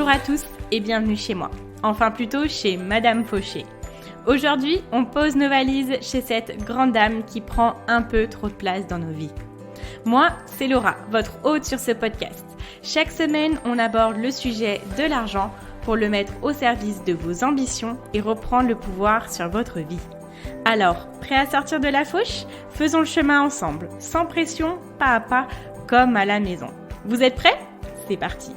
Bonjour à tous et bienvenue chez moi. Enfin plutôt chez Madame Fauché. Aujourd'hui, on pose nos valises chez cette grande dame qui prend un peu trop de place dans nos vies. Moi, c'est Laura, votre hôte sur ce podcast. Chaque semaine, on aborde le sujet de l'argent pour le mettre au service de vos ambitions et reprendre le pouvoir sur votre vie. Alors, prêt à sortir de la fauche ? Faisons le chemin ensemble, sans pression, pas à pas, comme à la maison. Vous êtes prêts ? C'est parti.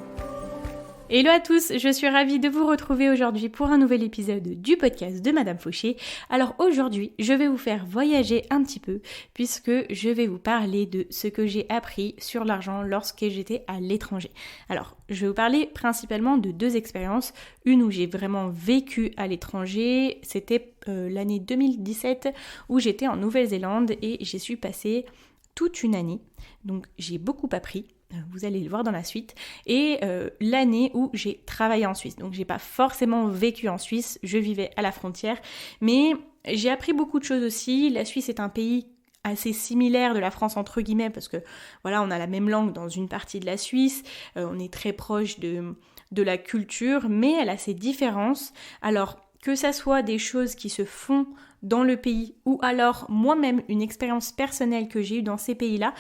Hello à tous, je suis ravie de vous retrouver aujourd'hui pour un nouvel épisode du podcast de Madame Fauché. Alors aujourd'hui, je vais vous faire voyager un petit peu puisque je vais vous parler de ce que j'ai appris sur l'argent lorsque j'étais à l'étranger. Alors, je vais vous parler principalement de deux expériences. Une où j'ai vraiment vécu à l'étranger, c'était l'année 2017 où j'étais en Nouvelle-Zélande et j'y suis passée toute une année. Donc j'ai beaucoup appris. Vous allez le voir dans la suite. Et l'année où j'ai travaillé en Suisse. Donc j'ai pas forcément vécu en Suisse, je vivais à la frontière. Mais j'ai appris beaucoup de choses aussi. La Suisse est un pays assez similaire de la France entre guillemets parce que voilà, on a la même langue dans une partie de la Suisse. On est très proche de la culture, mais elle a ses différences. Alors que ça soit des choses qui se font dans le pays ou alors moi-même une expérience personnelle que j'ai eue dans ces pays-là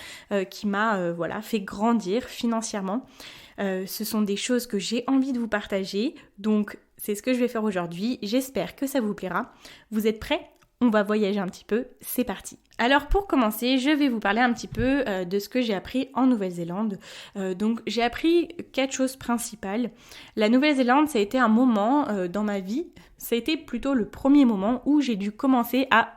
qui m'a fait grandir financièrement. Ce sont des choses que j'ai envie de vous partager, donc c'est ce que je vais faire aujourd'hui. J'espère que ça vous plaira. Vous êtes prêts ? On va voyager un petit peu, c'est parti. Alors pour commencer, je vais vous parler un petit peu de ce que j'ai appris en Nouvelle-Zélande. Donc j'ai appris 4 choses principales. La Nouvelle-Zélande, ça a été un moment dans ma vie, ça a été plutôt le premier moment où j'ai dû commencer à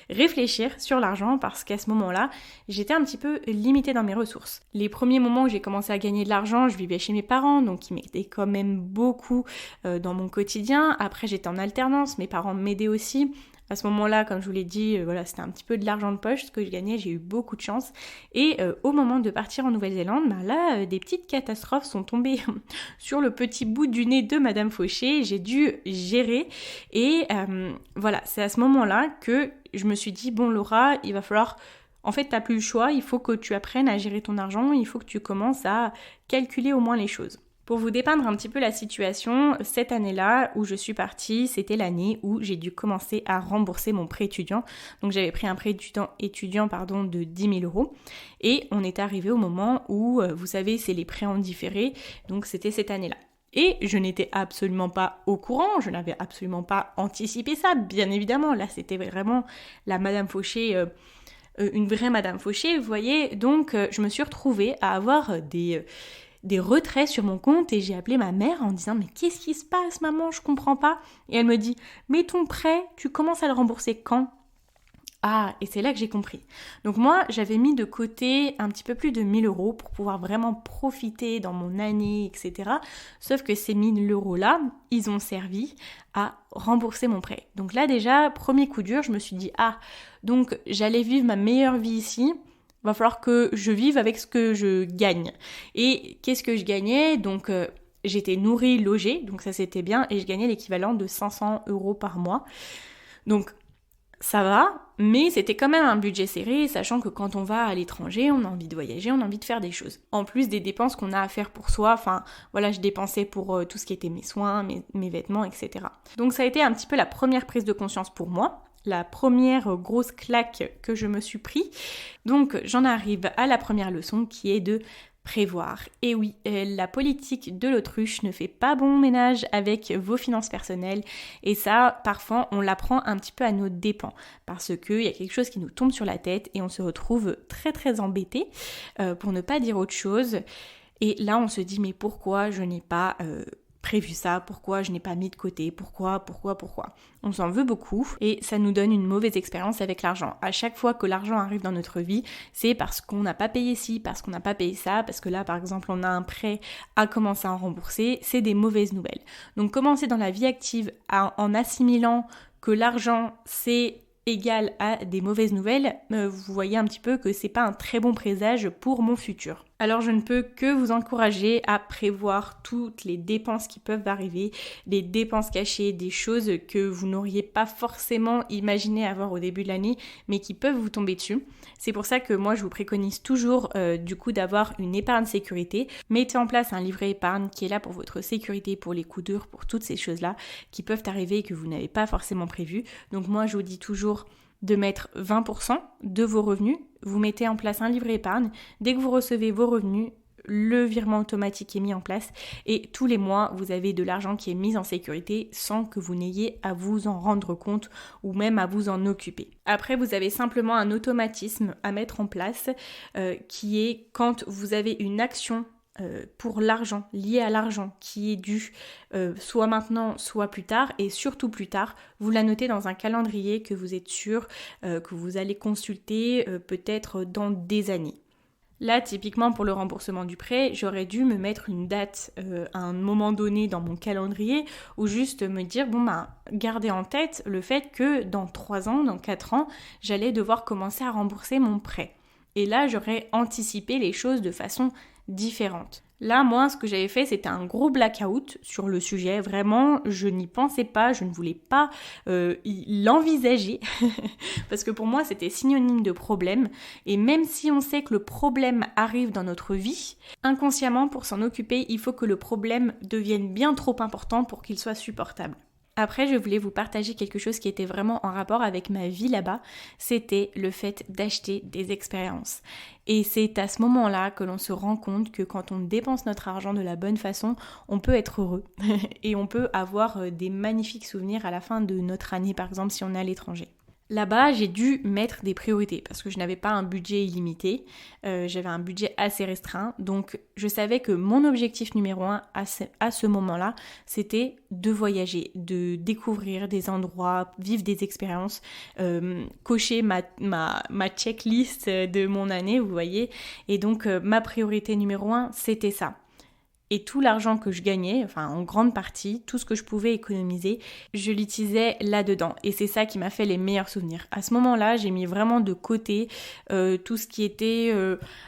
réfléchir sur l'argent parce qu'à ce moment-là, j'étais un petit peu limitée dans mes ressources. Les premiers moments où j'ai commencé à gagner de l'argent, je vivais chez mes parents, donc ils m'aidaient quand même beaucoup dans mon quotidien. Après j'étais en alternance, mes parents m'aidaient aussi. À ce moment-là, comme je vous l'ai dit, c'était un petit peu de l'argent de poche, ce que je gagnais, j'ai eu beaucoup de chance. Et au moment de partir en Nouvelle-Zélande, des petites catastrophes sont tombées sur le petit bout du nez de Madame Fauché. J'ai dû gérer. Et c'est à ce moment-là que je me suis dit, bon Laura, il va falloir... En fait, t'as plus le choix, il faut que tu apprennes à gérer ton argent, il faut que tu commences à calculer au moins les choses. Pour vous dépeindre un petit peu la situation, cette année-là où je suis partie, c'était l'année où j'ai dû commencer à rembourser mon prêt étudiant. Donc j'avais pris un prêt étudiant de 10 000 euros. Et on est arrivé au moment où, vous savez, c'est les prêts en différé. Donc c'était cette année-là. Et je n'étais absolument pas au courant, je n'avais absolument pas anticipé ça, bien évidemment. Là, c'était vraiment la Madame Fauché... une vraie Madame Fauché, vous voyez. Donc je me suis retrouvée à avoir des retraits sur mon compte et j'ai appelé ma mère en disant « Mais qu'est-ce qui se passe, maman ? Je comprends pas. » Et elle me dit « Mais ton prêt, tu commences à le rembourser quand ?» Ah, et c'est là que j'ai compris. Donc moi, j'avais mis de côté un petit peu plus de 1 000 euros pour pouvoir vraiment profiter dans mon année, etc. Sauf que ces 1 000 euros-là, ils ont servi à rembourser mon prêt. Donc là déjà, premier coup dur, je me suis dit « Ah, donc j'allais vivre ma meilleure vie ici. » Va falloir que je vive avec ce que je gagne. Et qu'est-ce que je gagnais ? Donc j'étais nourrie, logée, donc ça c'était bien, et je gagnais l'équivalent de 500 euros par mois. Donc ça va, mais c'était quand même un budget serré, sachant que quand on va à l'étranger, on a envie de voyager, on a envie de faire des choses. En plus des dépenses qu'on a à faire pour soi, je dépensais pour tout ce qui était mes soins, mes vêtements, etc. Donc ça a été un petit peu la première prise de conscience pour moi. La première grosse claque que je me suis pris. Donc j'en arrive à la première leçon qui est de prévoir. Et oui, la politique de l'autruche ne fait pas bon ménage avec vos finances personnelles et ça, parfois, on l'apprend un petit peu à nos dépens parce qu'il y a quelque chose qui nous tombe sur la tête et on se retrouve très très embêté pour ne pas dire autre chose. Et là, on se dit mais pourquoi je n'ai pas... prévu ça, pourquoi je n'ai pas mis de côté, pourquoi. On s'en veut beaucoup et ça nous donne une mauvaise expérience avec l'argent. À chaque fois que l'argent arrive dans notre vie, c'est parce qu'on n'a pas payé ci, parce qu'on n'a pas payé ça, parce que là par exemple on a un prêt à commencer à en rembourser, c'est des mauvaises nouvelles. Donc commencer dans la vie active en assimilant que l'argent c'est égal à des mauvaises nouvelles, vous voyez un petit peu que c'est pas un très bon présage pour mon futur. Alors je ne peux que vous encourager à prévoir toutes les dépenses qui peuvent arriver, des dépenses cachées, des choses que vous n'auriez pas forcément imaginé avoir au début de l'année, mais qui peuvent vous tomber dessus. C'est pour ça que moi je vous préconise toujours du coup d'avoir une épargne sécurité. Mettez en place un livret épargne qui est là pour votre sécurité, pour les coups durs, pour toutes ces choses-là qui peuvent arriver et que vous n'avez pas forcément prévues. Donc moi je vous dis toujours de mettre 20% de vos revenus, vous mettez en place un livret épargne, dès que vous recevez vos revenus, le virement automatique est mis en place et tous les mois, vous avez de l'argent qui est mis en sécurité sans que vous n'ayez à vous en rendre compte ou même à vous en occuper. Après, vous avez simplement un automatisme à mettre en place qui est quand vous avez une action pour l'argent, lié à l'argent qui est dû soit maintenant, soit plus tard, et surtout plus tard, vous la notez dans un calendrier que vous êtes sûr que vous allez consulter peut-être dans des années. Là, typiquement pour le remboursement du prêt, j'aurais dû me mettre une date à un moment donné dans mon calendrier ou juste me dire, gardez en tête le fait que dans 3 ans, dans 4 ans, j'allais devoir commencer à rembourser mon prêt. Et là, j'aurais anticipé les choses de façon différente. Là, moi, ce que j'avais fait, c'était un gros blackout sur le sujet. Vraiment, je n'y pensais pas, je ne voulais pas l'envisager. Parce que pour moi, c'était synonyme de problème. Et même si on sait que le problème arrive dans notre vie, inconsciemment, pour s'en occuper, il faut que le problème devienne bien trop important pour qu'il soit supportable. Après, je voulais vous partager quelque chose qui était vraiment en rapport avec ma vie là-bas, c'était le fait d'acheter des expériences. Et c'est à ce moment-là que l'on se rend compte que quand on dépense notre argent de la bonne façon, on peut être heureux et on peut avoir des magnifiques souvenirs à la fin de notre année, par exemple, si on est à l'étranger. Là-bas, j'ai dû mettre des priorités parce que je n'avais pas un budget illimité, j'avais un budget assez restreint, donc je savais que mon objectif numéro 1 à ce moment-là, c'était de voyager, de découvrir des endroits, vivre des expériences, cocher ma checklist de mon année, vous voyez, et donc ma priorité numéro 1, c'était ça. Et tout l'argent que je gagnais, en grande partie, tout ce que je pouvais économiser, je l'utilisais là-dedans. Et c'est ça qui m'a fait les meilleurs souvenirs. À ce moment-là, j'ai mis vraiment de côté tout ce qui était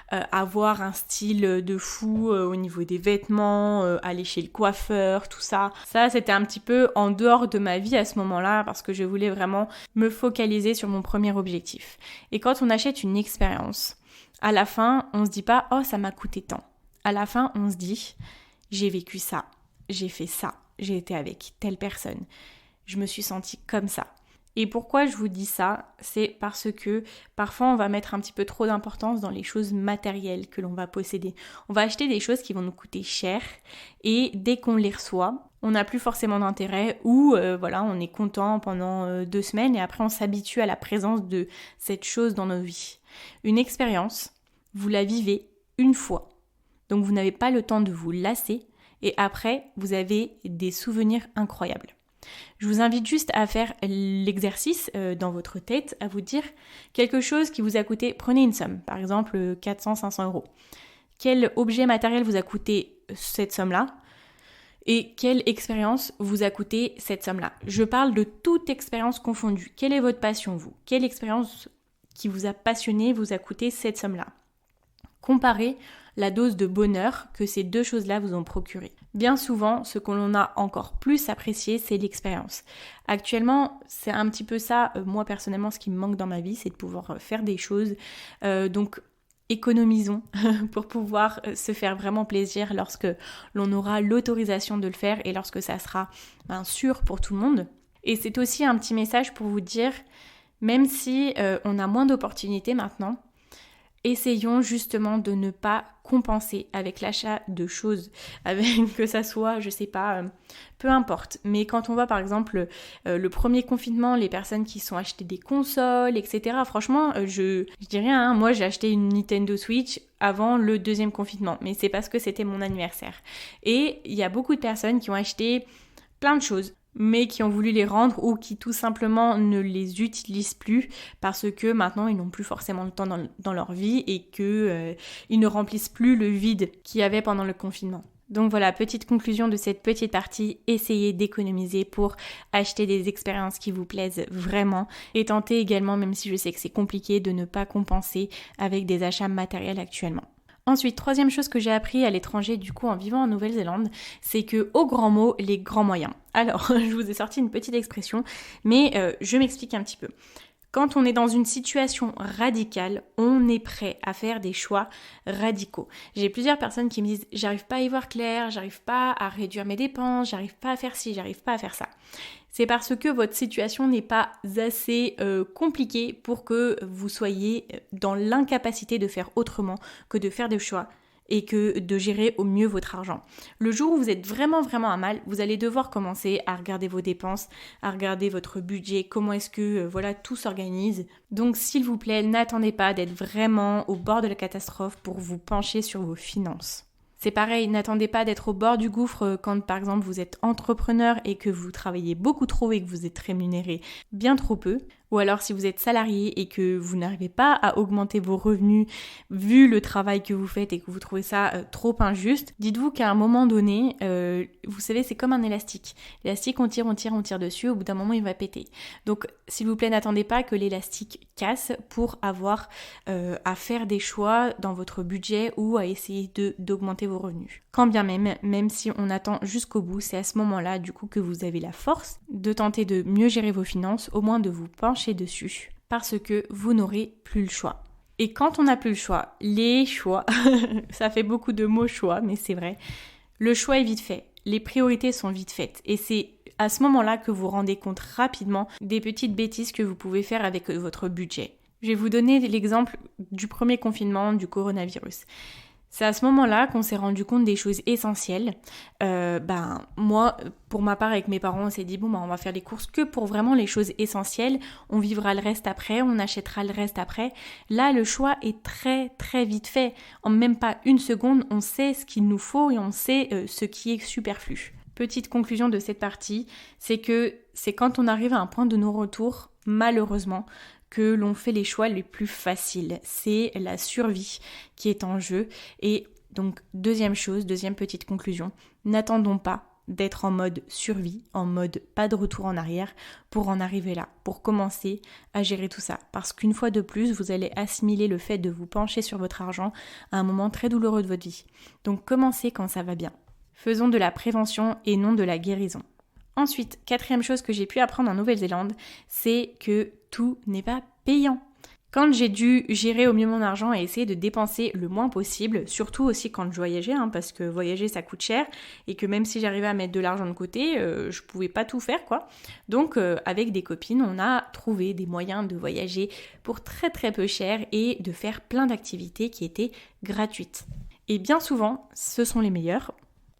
avoir un style de fou au niveau des vêtements, aller chez le coiffeur, tout ça. Ça, c'était un petit peu en dehors de ma vie à ce moment-là parce que je voulais vraiment me focaliser sur mon premier objectif. Et quand on achète une expérience, à la fin, on se dit pas « Oh, ça m'a coûté tant ». À la fin, on se dit, j'ai vécu ça, j'ai fait ça, j'ai été avec telle personne, je me suis sentie comme ça. Et pourquoi je vous dis ça? C'est parce que parfois on va mettre un petit peu trop d'importance dans les choses matérielles que l'on va posséder. On va acheter des choses qui vont nous coûter cher et dès qu'on les reçoit, on n'a plus forcément d'intérêt ou on est content pendant 2 semaines et après on s'habitue à la présence de cette chose dans nos vies. Une expérience, vous la vivez une fois. Donc vous n'avez pas le temps de vous lasser et après vous avez des souvenirs incroyables. Je vous invite juste à faire l'exercice dans votre tête, à vous dire quelque chose qui vous a coûté, prenez une somme, par exemple 400-500 €. Quel objet matériel vous a coûté cette somme-là et quelle expérience vous a coûté cette somme-là? Je parle de toute expérience confondue. Quelle est votre passion, vous? Quelle expérience qui vous a passionné vous a coûté cette somme-là? Comparez la dose de bonheur que ces deux choses-là vous ont procuré. Bien souvent, ce que l'on a encore plus apprécié, c'est l'expérience. Actuellement, c'est un petit peu ça, moi personnellement, ce qui me manque dans ma vie, c'est de pouvoir faire des choses. Donc, économisons pour pouvoir se faire vraiment plaisir lorsque l'on aura l'autorisation de le faire et lorsque ça sera sûr pour tout le monde. Et c'est aussi un petit message pour vous dire, même si on a moins d'opportunités maintenant, essayons justement de ne pas compenser avec l'achat de choses, avec que ça soit, je sais pas, peu importe. Mais quand on voit par exemple le premier confinement, les personnes qui sont achetées des consoles, etc. Franchement, je dis rien, moi j'ai acheté une Nintendo Switch avant le 2e confinement, mais c'est parce que c'était mon anniversaire. Et il y a beaucoup de personnes qui ont acheté plein de choses, mais qui ont voulu les rendre ou qui tout simplement ne les utilisent plus parce que maintenant ils n'ont plus forcément le temps dans leur vie et que ils ne remplissent plus le vide qu'il y avait pendant le confinement. Donc voilà, petite conclusion de cette petite partie, essayez d'économiser pour acheter des expériences qui vous plaisent vraiment et tentez également, même si je sais que c'est compliqué, de ne pas compenser avec des achats matériels actuellement. Ensuite, troisième chose que j'ai appris à l'étranger, du coup en vivant en Nouvelle-Zélande, c'est que aux grands mots, les grands moyens. Alors, je vous ai sorti une petite expression, mais je m'explique un petit peu. Quand on est dans une situation radicale, on est prêt à faire des choix radicaux. J'ai plusieurs personnes qui me disent « j'arrive pas à y voir clair, j'arrive pas à réduire mes dépenses, j'arrive pas à faire ci, j'arrive pas à faire ça ». C'est parce que votre situation n'est pas assez compliquée pour que vous soyez dans l'incapacité de faire autrement que de faire des choix et que de gérer au mieux votre argent. Le jour où vous êtes vraiment à mal, vous allez devoir commencer à regarder vos dépenses, à regarder votre budget, comment est-ce que tout s'organise. Donc s'il vous plaît, n'attendez pas d'être vraiment au bord de la catastrophe pour vous pencher sur vos finances. C'est pareil, n'attendez pas d'être au bord du gouffre quand par exemple vous êtes entrepreneur et que vous travaillez beaucoup trop et que vous êtes rémunéré bien trop peu. Ou alors si vous êtes salarié et que vous n'arrivez pas à augmenter vos revenus vu le travail que vous faites et que vous trouvez ça trop injuste, dites-vous qu'à un moment donné, vous savez, c'est comme un élastique. L'élastique, on tire dessus, au bout d'un moment il va péter. Donc s'il vous plaît, n'attendez pas que l'élastique casse pour avoir à faire des choix dans votre budget ou à essayer d'augmenter vos revenus. Quand bien même si on attend jusqu'au bout, c'est à ce moment-là du coup que vous avez la force de tenter de mieux gérer vos finances, au moins de vous pencher dessus, parce que vous n'aurez plus le choix. Et quand on n'a plus le choix, les choix, ça fait beaucoup de mots choix, mais c'est vrai, le choix est vite fait, les priorités sont vite faites, et c'est à ce moment-là que vous vous rendez compte rapidement des petites bêtises que vous pouvez faire avec votre budget. Je vais vous donner l'exemple du premier confinement du coronavirus. C'est à ce moment-là qu'on s'est rendu compte des choses essentielles. Moi, pour ma part, avec mes parents, on s'est dit, on va faire les courses que pour vraiment les choses essentielles. On vivra le reste après, on achètera le reste après. Là, le choix est très, très vite fait. En même pas une seconde, on sait ce qu'il nous faut et on sait ce qui est superflu. Petite conclusion de cette partie, c'est que c'est quand on arrive à un point de non-retour, malheureusement, que l'on fait les choix les plus faciles. C'est la survie qui est en jeu. Et donc, deuxième petite conclusion, n'attendons pas d'être en mode survie, en mode pas de retour en arrière pour en arriver là, pour commencer à gérer tout ça. Parce qu'une fois de plus, vous allez assimiler le fait de vous pencher sur votre argent à un moment très douloureux de votre vie. Donc, commencez quand ça va bien. Faisons de la prévention et non de la guérison. Ensuite, quatrième chose que j'ai pu apprendre en Nouvelle-Zélande, c'est que tout n'est pas payant. Quand j'ai dû gérer au mieux mon argent et essayer de dépenser le moins possible, surtout aussi quand je voyageais, parce que voyager ça coûte cher et que même si j'arrivais à mettre de l'argent de côté, je pouvais pas tout faire quoi. Donc avec des copines, on a trouvé des moyens de voyager pour très très peu cher et de faire plein d'activités qui étaient gratuites. Et bien souvent, ce sont les meilleures.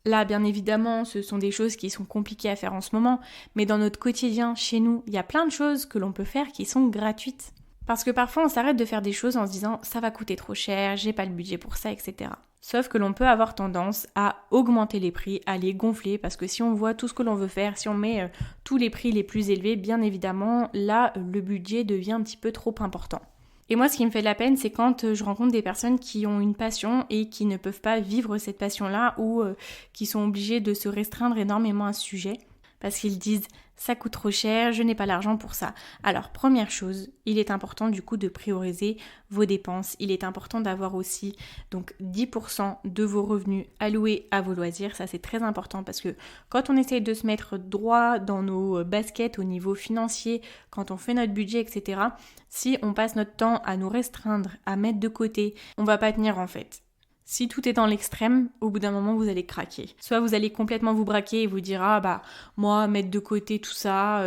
Là, bien évidemment, ce sont des choses qui sont compliquées à faire en ce moment, mais dans notre quotidien, chez nous, il y a plein de choses que l'on peut faire qui sont gratuites. Parce que parfois, on s'arrête de faire des choses en se disant « ça va coûter trop cher, j'ai pas le budget pour ça, etc. » Sauf que l'on peut avoir tendance à augmenter les prix, à les gonfler, parce que si on voit tout ce que l'on veut faire, si on met tous les prix les plus élevés, bien évidemment, là, le budget devient un petit peu trop important. Et moi, ce qui me fait de la peine, c'est quand je rencontre des personnes qui ont une passion et qui ne peuvent pas vivre cette passion-là ou qui sont obligées de se restreindre énormément à ce sujet parce qu'ils disent « ça coûte trop cher, je n'ai pas l'argent pour ça ». Alors, première chose, il est important du coup de prioriser vos dépenses. Il est important d'avoir aussi donc 10% de vos revenus alloués à vos loisirs. Ça, c'est très important parce que quand on essaye de se mettre droit dans nos baskets au niveau financier, quand on fait notre budget, etc., si on passe notre temps à nous restreindre, à mettre de côté, on va pas tenir en fait. Si tout est dans l'extrême, au bout d'un moment, vous allez craquer. Soit vous allez complètement vous braquer et vous dire « Ah moi, mettre de côté tout ça,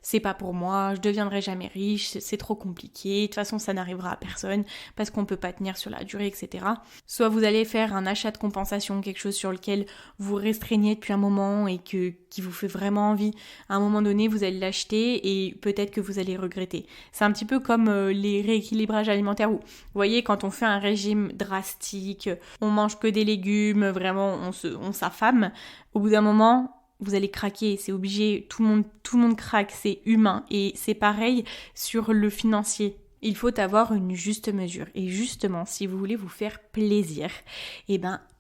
c'est pas pour moi, je deviendrai jamais riche, c'est trop compliqué, de toute façon, ça n'arrivera à personne parce qu'on peut pas tenir sur la durée, etc. » Soit vous allez faire un achat de compensation, quelque chose sur lequel vous restreignez depuis un moment et qui vous fait vraiment envie. À un moment donné, vous allez l'acheter et peut-être que vous allez regretter. C'est un petit peu comme les rééquilibrages alimentaires où, vous voyez, quand on fait un régime drastique, on mange que des légumes, vraiment on s'affame. Au bout d'un moment, vous allez craquer, c'est obligé, tout le monde craque, c'est humain. Et c'est pareil sur le financier. Il faut avoir une juste mesure. Et justement, si vous voulez vous faire plaisir,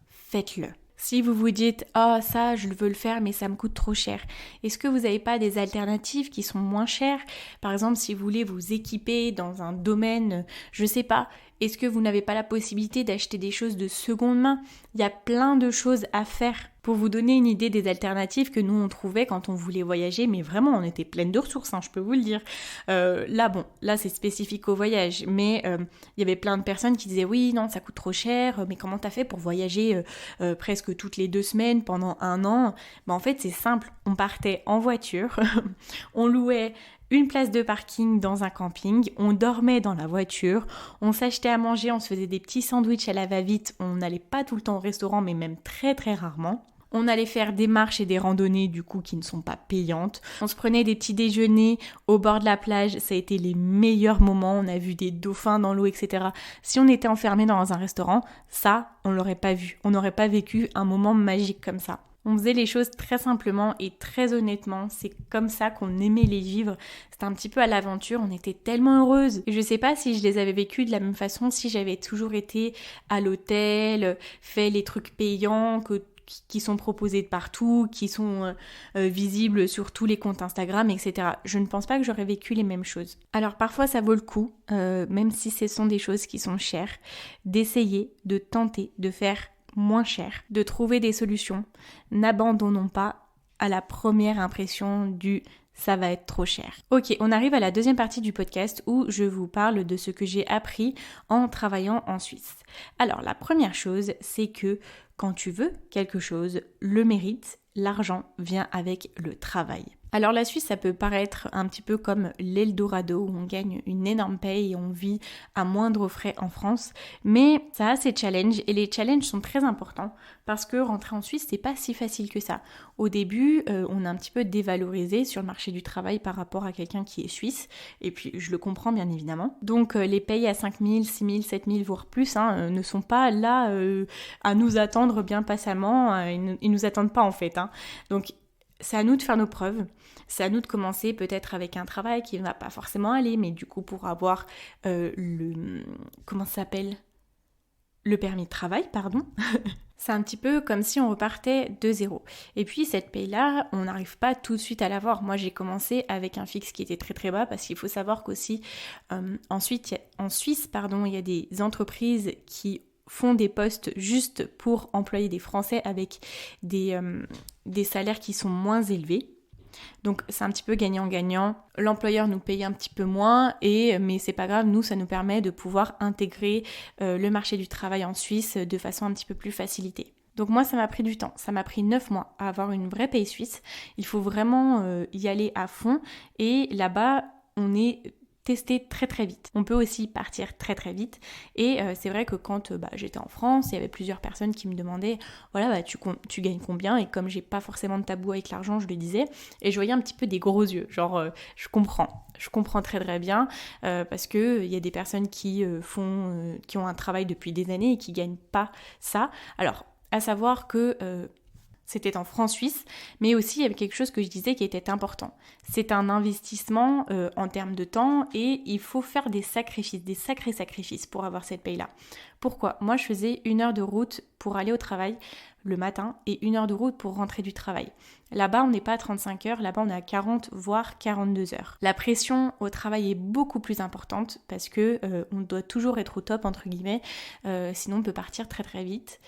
faites-le. Si vous vous dites « Ah, ça, je veux le faire, mais ça me coûte trop cher », est-ce que vous n'avez pas des alternatives qui sont moins chères ? Par exemple, si vous voulez vous équiper dans un domaine, je sais pas, Est-ce que vous n'avez pas la possibilité d'acheter des choses de seconde main? Il y a plein de choses à faire. Pour vous donner une idée des alternatives que nous on trouvait quand on voulait voyager, mais vraiment on était pleine de ressources, je peux vous le dire. Là c'est spécifique au voyage, mais il y avait plein de personnes qui disaient oui, non, ça coûte trop cher, mais comment t'as fait pour voyager presque toutes les 2 semaines pendant 1 an? En fait c'est simple, on partait en voiture, on louait une place de parking dans un camping, on dormait dans la voiture, on s'achetait à manger, on se faisait des petits sandwichs à la va-vite, on n'allait pas tout le temps au restaurant, mais même très très rarement. On allait faire des marches et des randonnées du coup qui ne sont pas payantes. On se prenait des petits déjeuners au bord de la plage, ça a été les meilleurs moments, on a vu des dauphins dans l'eau, etc. Si on était enfermé dans un restaurant, ça, on l'aurait pas vu, on n'aurait pas vécu un moment magique comme ça. On faisait les choses très simplement et très honnêtement, c'est comme ça qu'on aimait les vivre. C'était un petit peu à l'aventure, on était tellement heureuses. Et je sais pas si je les avais vécues de la même façon, si j'avais toujours été à l'hôtel, fait les trucs payants qui sont proposés de partout, qui sont visibles sur tous les comptes Instagram, etc. Je ne pense pas que j'aurais vécu les mêmes choses. Alors parfois ça vaut le coup, même si ce sont des choses qui sont chères, d'essayer, de tenter, de faire moins cher, de trouver des solutions. N'abandonnons pas à la première impression du ça va être trop cher. Ok, on arrive à la deuxième partie du podcast où je vous parle de ce que j'ai appris en travaillant en Suisse. Alors la première chose, c'est que quand tu veux quelque chose, le mérite, l'argent vient avec le travail. Alors la Suisse, ça peut paraître un petit peu comme l'Eldorado où on gagne une énorme paye et on vit à moindre frais en France, mais ça a ses challenges et les challenges sont très importants parce que rentrer en Suisse, c'est pas si facile que ça. Au début, on est un petit peu dévalorisé sur le marché du travail par rapport à quelqu'un qui est suisse, et puis je le comprends bien évidemment. Donc les payes à 5 000, 6 000, 7 000 voire plus ne sont pas là à nous attendre bien patiemment, ils nous attendent pas en fait. Donc c'est à nous de faire nos preuves, c'est à nous de commencer peut-être avec un travail qui ne va pas forcément aller, mais du coup pour avoir comment ça s'appelle ? Le permis de travail, pardon. C'est un petit peu comme si on repartait de zéro. Et puis cette paye-là, on n'arrive pas tout de suite à l'avoir. Moi j'ai commencé avec un fixe qui était très très bas parce qu'il faut savoir qu'aussi en Suisse, il y a des entreprises qui font des postes juste pour employer des Français avec des salaires qui sont moins élevés. Donc c'est un petit peu gagnant-gagnant. L'employeur nous paye un petit peu moins, mais c'est pas grave, nous ça nous permet de pouvoir intégrer le marché du travail en Suisse de façon un petit peu plus facilitée. Donc moi ça m'a pris du temps, ça m'a pris 9 mois à avoir une vraie paye suisse. Il faut vraiment y aller à fond et là-bas on est tester très très vite. On peut aussi partir très très vite et c'est vrai que quand j'étais en France, il y avait plusieurs personnes qui me demandaient voilà tu gagnes combien, et comme j'ai pas forcément de tabou avec l'argent, je le disais et je voyais un petit peu des gros yeux, genre je comprends très très bien parce que il y a des personnes qui ont un travail depuis des années et qui gagnent pas ça. Alors à savoir que c'était en francs suisses, mais aussi il y avait quelque chose que je disais qui était important. C'est un investissement en termes de temps et il faut faire des sacrés sacrifices pour avoir cette paye-là. Pourquoi ? Moi, je faisais 1 heure de route pour aller au travail le matin et 1 heure de route pour rentrer du travail. Là-bas, on n'est pas à 35 heures, là-bas, on est à 40 voire 42 heures. La pression au travail est beaucoup plus importante parce que on doit toujours être au top, entre guillemets, sinon on peut partir très très vite.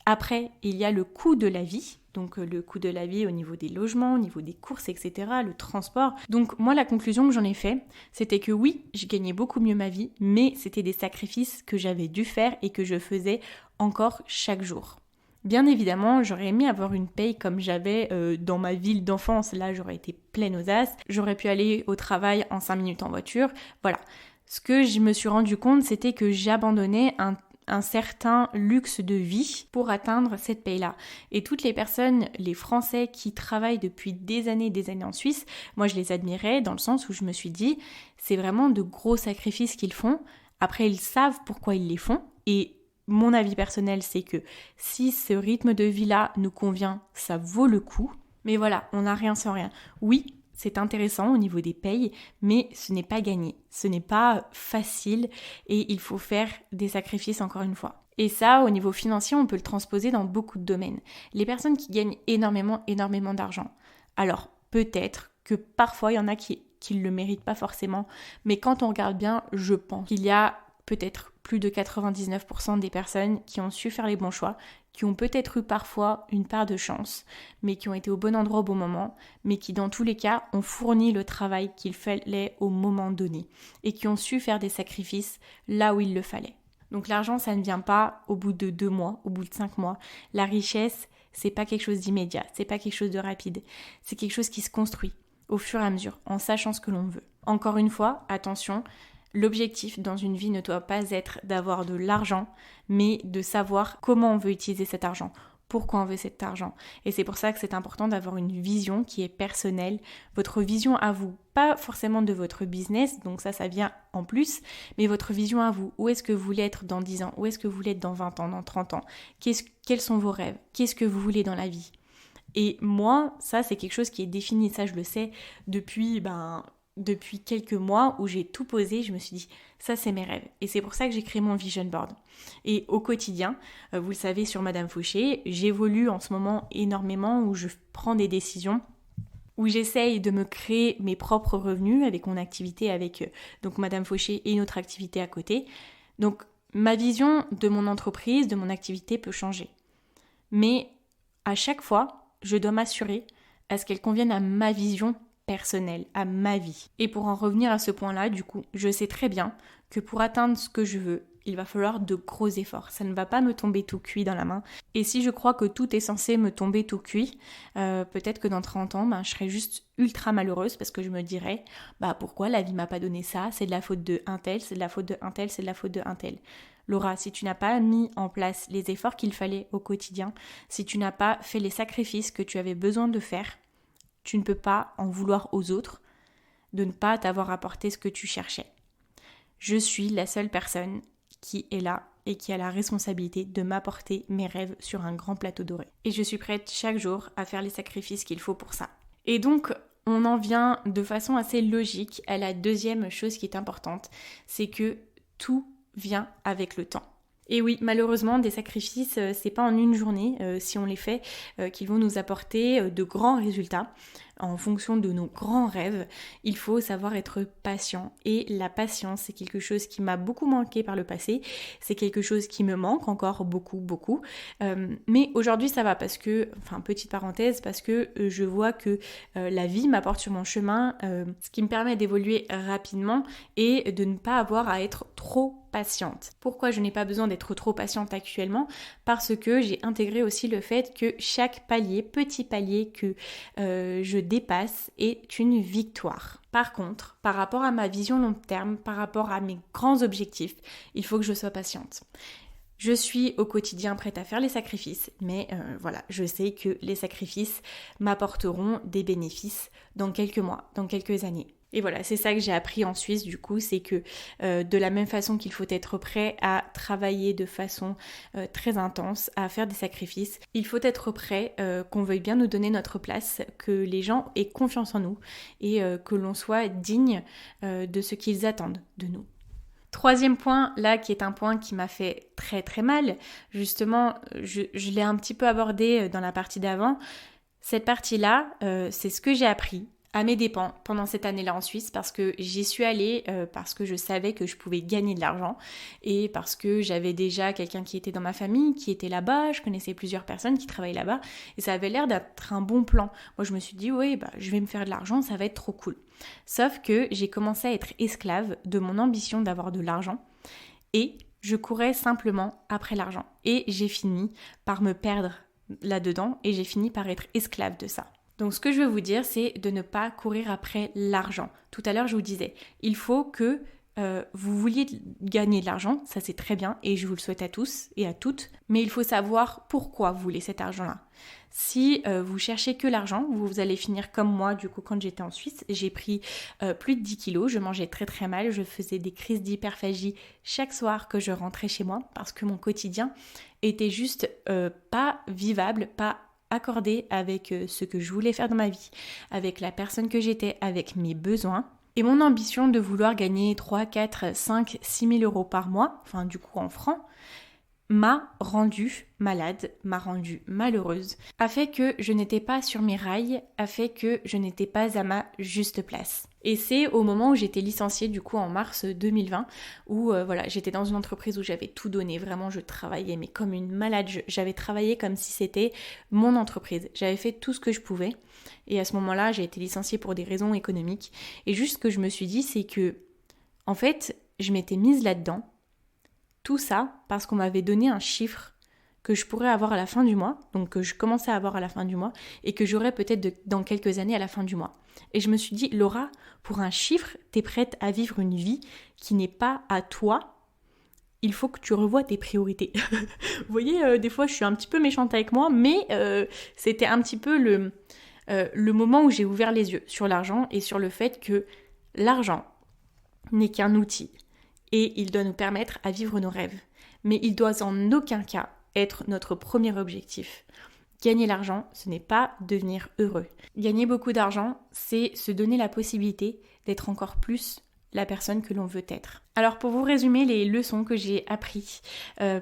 Après, il y a le coût de la vie, donc le coût de la vie au niveau des logements, au niveau des courses, etc., le transport. Donc moi, la conclusion que j'en ai fait, c'était que oui, je gagnais beaucoup mieux ma vie, mais c'était des sacrifices que j'avais dû faire et que je faisais encore chaque jour. Bien évidemment, j'aurais aimé avoir une paye comme j'avais dans ma ville d'enfance. Là, j'aurais été pleine aux as. J'aurais pu aller au travail en 5 minutes en voiture. Voilà. Ce que je me suis rendu compte, c'était que j'abandonnais un certain luxe de vie pour atteindre cette paye-là. Et toutes les personnes, les Français qui travaillent depuis des années en Suisse, moi je les admirais dans le sens où je me suis dit, c'est vraiment de gros sacrifices qu'ils font. Après, ils savent pourquoi ils les font. Et mon avis personnel, c'est que si ce rythme de vie-là nous convient, ça vaut le coup. Mais voilà, on n'a rien sans rien. Oui, c'est intéressant au niveau des payes, mais ce n'est pas gagné. Ce n'est pas facile et il faut faire des sacrifices encore une fois. Et ça, au niveau financier, on peut le transposer dans beaucoup de domaines. Les personnes qui gagnent énormément d'argent. Alors, peut-être que parfois, il y en a qui ne le méritent pas forcément, mais quand on regarde bien, je pense qu'il y a peut-être plus de 99% des personnes qui ont su faire les bons choix, qui ont peut-être eu parfois une part de chance, mais qui ont été au bon endroit au bon moment, mais qui dans tous les cas ont fourni le travail qu'il fallait au moment donné et qui ont su faire des sacrifices là où il le fallait. Donc l'argent, ça ne vient pas au bout de 2 mois, au bout de 5 mois. La richesse, c'est pas quelque chose d'immédiat, c'est pas quelque chose de rapide, c'est quelque chose qui se construit au fur et à mesure, en sachant ce que l'on veut. Encore une fois, attention, l'objectif dans une vie ne doit pas être d'avoir de l'argent, mais de savoir comment on veut utiliser cet argent, pourquoi on veut cet argent. Et c'est pour ça que c'est important d'avoir une vision qui est personnelle, votre vision à vous, pas forcément de votre business, donc ça vient en plus, mais votre vision à vous. Où est-ce que vous voulez être dans 10 ans? Où est-ce que vous voulez être dans 20 ans, dans 30 ans? Quels sont vos rêves? Qu'est-ce que vous voulez dans la vie? Et moi, ça c'est quelque chose qui est défini, ça je le sais depuis quelques mois où j'ai tout posé, je me suis dit ça c'est mes rêves. Et c'est pour ça que j'ai créé mon vision board. Et au quotidien, vous le savez sur Madame Fauché, j'évolue en ce moment énormément où je prends des décisions, où j'essaye de me créer mes propres revenus avec mon activité, avec donc Madame Fauché et une autre activité à côté. Donc ma vision de mon entreprise, de mon activité peut changer. Mais à chaque fois, je dois m'assurer à ce qu'elle convienne à ma vision personnelle, à ma vie. Et pour en revenir à ce point-là, du coup, je sais très bien que pour atteindre ce que je veux, il va falloir de gros efforts. Ça ne va pas me tomber tout cuit dans la main. Et si je crois que tout est censé me tomber tout cuit, peut-être que dans 30 ans, je serai juste ultra malheureuse parce que je me dirais, pourquoi la vie m'a pas donné ça? C'est de la faute de un tel, c'est de la faute de un tel, c'est de la faute de un tel. Laura, si tu n'as pas mis en place les efforts qu'il fallait au quotidien, si tu n'as pas fait les sacrifices que tu avais besoin de faire, tu ne peux pas en vouloir aux autres de ne pas t'avoir apporté ce que tu cherchais. Je suis la seule personne qui est là et qui a la responsabilité de m'apporter mes rêves sur un grand plateau doré. Et je suis prête chaque jour à faire les sacrifices qu'il faut pour ça. Et donc, on en vient de façon assez logique à la deuxième chose qui est importante, c'est que tout vient avec le temps. Et oui, malheureusement, des sacrifices, c'est pas en une journée, si on les fait, qu'ils vont nous apporter de grands résultats. En fonction de nos grands rêves, il faut savoir être patient. Et la patience, c'est quelque chose qui m'a beaucoup manqué par le passé. C'est quelque chose qui me manque encore beaucoup. Mais aujourd'hui, ça va parce que, petite parenthèse, parce que je vois que la vie m'apporte sur mon chemin, ce qui me permet d'évoluer rapidement et de ne pas avoir à être trop patiente. Pourquoi je n'ai pas besoin d'être trop patiente actuellement? Parce que j'ai intégré aussi le fait que chaque palier, petit palier que je dépasse est une victoire. Par contre, par rapport à ma vision long terme, par rapport à mes grands objectifs, il faut que je sois patiente. Je suis au quotidien prête à faire les sacrifices, mais je sais que les sacrifices m'apporteront des bénéfices dans quelques mois, dans quelques années. Et voilà, c'est ça que j'ai appris en Suisse du coup, c'est que de la même façon qu'il faut être prêt à travailler de façon très intense, à faire des sacrifices, il faut être prêt qu'on veuille bien nous donner notre place, que les gens aient confiance en nous et que l'on soit digne de ce qu'ils attendent de nous. Troisième point, là, qui est un point qui m'a fait très très mal, justement, je l'ai un petit peu abordé dans la partie d'avant. Cette partie-là, c'est ce que j'ai appris à mes dépens pendant cette année-là en Suisse parce que j'y suis allée parce que je savais que je pouvais gagner de l'argent et parce que j'avais déjà quelqu'un qui était dans ma famille, qui était là-bas, je connaissais plusieurs personnes qui travaillaient là-bas et ça avait l'air d'être un bon plan. Moi je me suis dit je vais me faire de l'argent, ça va être trop cool. Sauf que j'ai commencé à être esclave de mon ambition d'avoir de l'argent et je courais simplement après l'argent et j'ai fini par me perdre là-dedans et j'ai fini par être esclave de ça. Donc ce que je veux vous dire, c'est de ne pas courir après l'argent. Tout à l'heure, je vous disais, il faut que vous vouliez gagner de l'argent, ça c'est très bien et je vous le souhaite à tous et à toutes, mais il faut savoir pourquoi vous voulez cet argent-là. Si vous cherchez que l'argent, vous allez finir comme moi, du coup, quand j'étais en Suisse, j'ai pris plus de 10 kilos, je mangeais très très mal, je faisais des crises d'hyperphagie chaque soir que je rentrais chez moi parce que mon quotidien était juste pas vivable, pas accordé avec ce que je voulais faire dans ma vie, avec la personne que j'étais, avec mes besoins. Et mon ambition de vouloir gagner 3, 4, 5, 6 000 euros par mois, enfin du coup en francs, m'a rendue malade, m'a rendue malheureuse, a fait que je n'étais pas sur mes rails, a fait que je n'étais pas à ma juste place. Et c'est au moment où j'étais licenciée du coup en mars 2020 où j'étais dans une entreprise où j'avais tout donné, vraiment je travaillais mais comme une malade, j'avais travaillé comme si c'était mon entreprise, j'avais fait tout ce que je pouvais et à ce moment-là j'ai été licenciée pour des raisons économiques et juste ce que je me suis dit c'est que en fait je m'étais mise là-dedans, tout ça parce qu'on m'avait donné un chiffre que je pourrais avoir à la fin du mois, donc que je commençais à avoir à la fin du mois, et que j'aurais peut-être dans quelques années à la fin du mois. Et je me suis dit, Laura, pour un chiffre, t'es prête à vivre une vie qui n'est pas à toi, il faut que tu revoies tes priorités. Vous voyez, des fois je suis un petit peu méchante avec moi, mais c'était un petit peu le moment où j'ai ouvert les yeux sur l'argent et sur le fait que l'argent n'est qu'un outil. Et il doit nous permettre à vivre nos rêves. Mais il doit en aucun cas être notre premier objectif. Gagner l'argent, ce n'est pas devenir heureux. Gagner beaucoup d'argent, c'est se donner la possibilité d'être encore plus la personne que l'on veut être. Alors pour vous résumer les leçons que j'ai apprises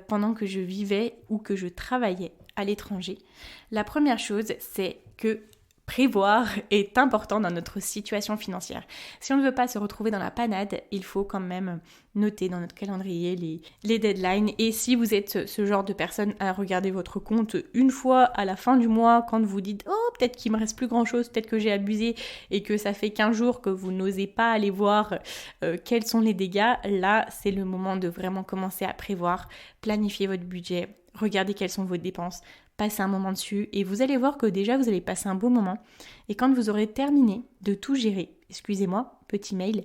pendant que je vivais ou que je travaillais à l'étranger, la première chose, c'est que prévoir est important dans notre situation financière. Si on ne veut pas se retrouver dans la panade, il faut quand même noter dans notre calendrier les deadlines. Et si vous êtes ce genre de personne à regarder votre compte une fois à la fin du mois, quand vous dites « Oh, peut-être qu'il me reste plus grand-chose, peut-être que j'ai abusé » et que ça fait 15 jours que vous n'osez pas aller voir quels sont les dégâts, là, c'est le moment de vraiment commencer à prévoir, planifier votre budget, regarder quelles sont vos dépenses, passez un moment dessus et vous allez voir que déjà vous allez passer un beau moment. Et quand vous aurez terminé de tout gérer, excusez-moi, petit mail,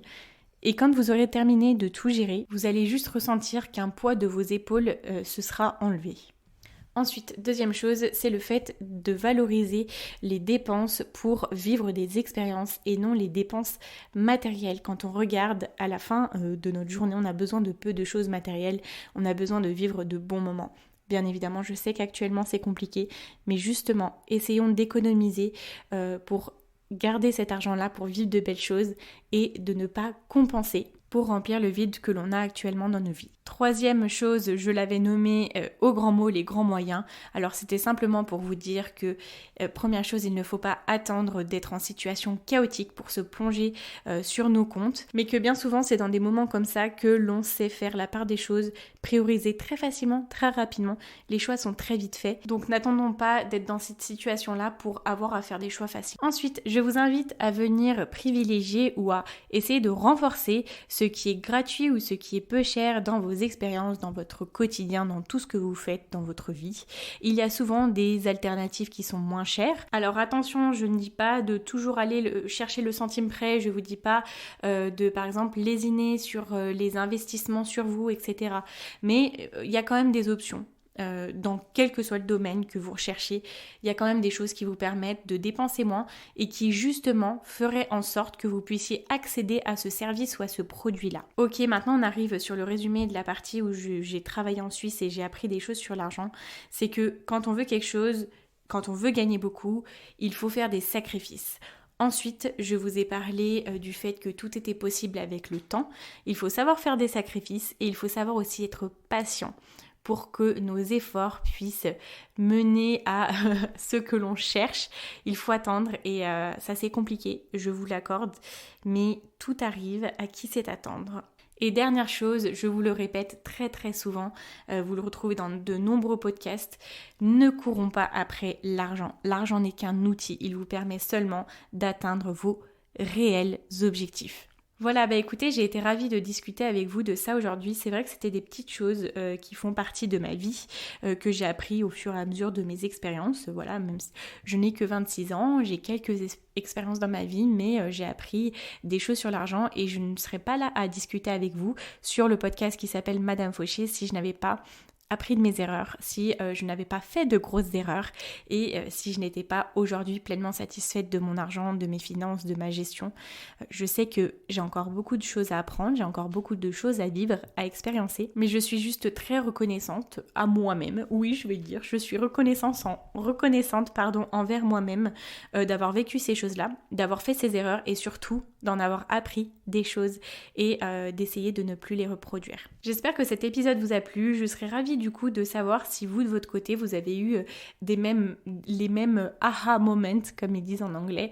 et quand vous aurez terminé de tout gérer, vous allez juste ressentir qu'un poids de vos épaules se sera enlevé. Ensuite, deuxième chose, c'est le fait de valoriser les dépenses pour vivre des expériences et non les dépenses matérielles. Quand on regarde à la fin de notre journée, on a besoin de peu de choses matérielles, on a besoin de vivre de bons moments. Bien évidemment, je sais qu'actuellement c'est compliqué, mais justement, essayons d'économiser pour garder cet argent-là, pour vivre de belles choses et de ne pas compenser pour remplir le vide que l'on a actuellement dans nos vies. Troisième chose, je l'avais nommé au grand mot les grands moyens. Alors c'était simplement pour vous dire que première chose, il ne faut pas attendre d'être en situation chaotique pour se plonger sur nos comptes, mais que bien souvent c'est dans des moments comme ça que l'on sait faire la part des choses, prioriser très facilement, très rapidement. Les choix sont très vite faits, donc n'attendons pas d'être dans cette situation-là pour avoir à faire des choix faciles. Ensuite, je vous invite à venir privilégier ou à essayer de renforcer ce qui est gratuit ou ce qui est peu cher dans vos expériences, dans votre quotidien, dans tout ce que vous faites dans votre vie. Il y a souvent des alternatives qui sont moins chères. Alors attention, je ne dis pas de toujours aller chercher le centime près, je vous dis pas de par exemple lésiner sur les investissements sur vous, etc. Mais il y a quand même des options. Dans quel que soit le domaine que vous recherchez, il y a quand même des choses qui vous permettent de dépenser moins et qui justement feraient en sorte que vous puissiez accéder à ce service ou à ce produit-là. Ok, maintenant on arrive sur le résumé de la partie où j'ai travaillé en Suisse et j'ai appris des choses sur l'argent. C'est que quand on veut quelque chose, quand on veut gagner beaucoup, il faut faire des sacrifices. Ensuite, je vous ai parlé du fait que tout était possible avec le temps. Il faut savoir faire des sacrifices et il faut savoir aussi être patient pour que nos efforts puissent mener à ce que l'on cherche. Il faut attendre et ça c'est compliqué, je vous l'accorde, mais tout arrive à qui sait attendre. Et dernière chose, je vous le répète très très souvent, vous le retrouvez dans de nombreux podcasts, ne courons pas après l'argent. L'argent n'est qu'un outil, il vous permet seulement d'atteindre vos réels objectifs. Voilà, bah écoutez, j'ai été ravie de discuter avec vous de ça aujourd'hui. C'est vrai que c'était des petites choses qui font partie de ma vie, que j'ai appris au fur et à mesure de mes expériences. Voilà, même si je n'ai que 26 ans, j'ai quelques expériences dans ma vie, mais j'ai appris des choses sur l'argent et je ne serais pas là à discuter avec vous sur le podcast qui s'appelle Madame Fauché si je n'avais pas appris de mes erreurs, si je n'avais pas fait de grosses erreurs et si je n'étais pas aujourd'hui pleinement satisfaite de mon argent, de mes finances, de ma gestion. Je sais que j'ai encore beaucoup de choses à apprendre, j'ai encore beaucoup de choses à vivre, à expériencer, mais je suis juste très reconnaissante à moi-même. Oui, je vais le dire, je suis reconnaissante envers moi-même d'avoir vécu ces choses-là, d'avoir fait ces erreurs et surtout d'en avoir appris des choses et d'essayer de ne plus les reproduire. J'espère que cet épisode vous a plu, je serais ravie ravie du coup de savoir si vous de votre côté vous avez eu les mêmes aha moments comme ils disent en anglais,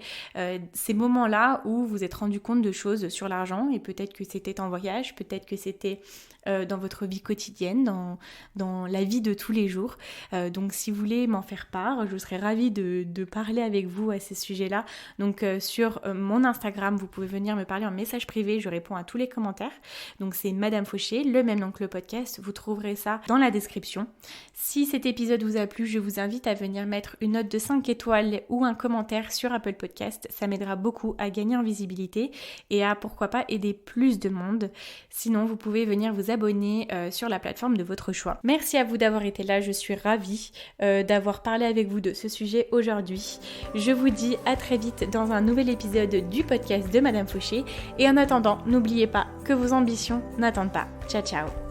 ces moments-là où vous êtes rendu compte de choses sur l'argent et peut-être que c'était en voyage, peut-être que c'était dans votre vie quotidienne, dans la vie de tous les jours. Donc si vous voulez m'en faire part, je serais ravie de parler avec vous à ces sujets-là. Donc sur mon Instagram, vous pouvez venir me parler en message privé, je réponds à tous les commentaires. Donc c'est Madame Fauché, le même nom que le podcast, vous trouverez ça dans la description. Si cet épisode vous a plu, je vous invite à venir mettre une note de 5 étoiles ou un commentaire sur Apple Podcast. Ça m'aidera beaucoup à gagner en visibilité et à pourquoi pas aider plus de monde. Sinon, vous pouvez venir vous abonner sur la plateforme de votre choix. Merci à vous d'avoir été là, je suis ravie d'avoir parlé avec vous de ce sujet aujourd'hui. Je vous dis à très vite dans un nouvel épisode du podcast de Madame Fauché et en attendant, n'oubliez pas que vos ambitions n'attendent pas. Ciao ciao.